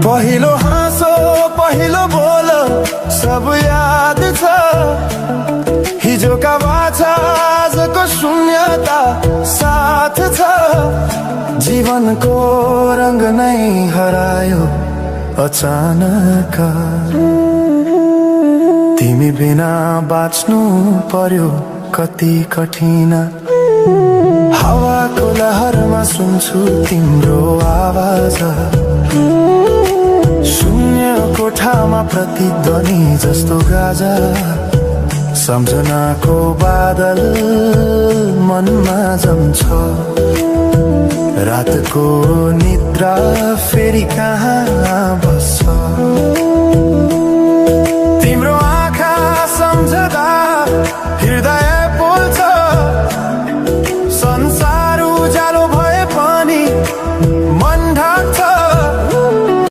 पहिलो हाँसो पहिलो बोल सब याद छ हिजोका बाछा आजको शून्यता साथ छ जीवनको रंग नै हरायो अचानक तिमी बिना बाँच्नु पर्यो कति कठिन हावाको लहरमा सुन्छु तिम्रो आवाज शून्य कोठामा प्रतिध्वनि जस्तो गाजा सम्झनाको बादल मनमा जम्छ रातको निद्रा फेरि कहाँ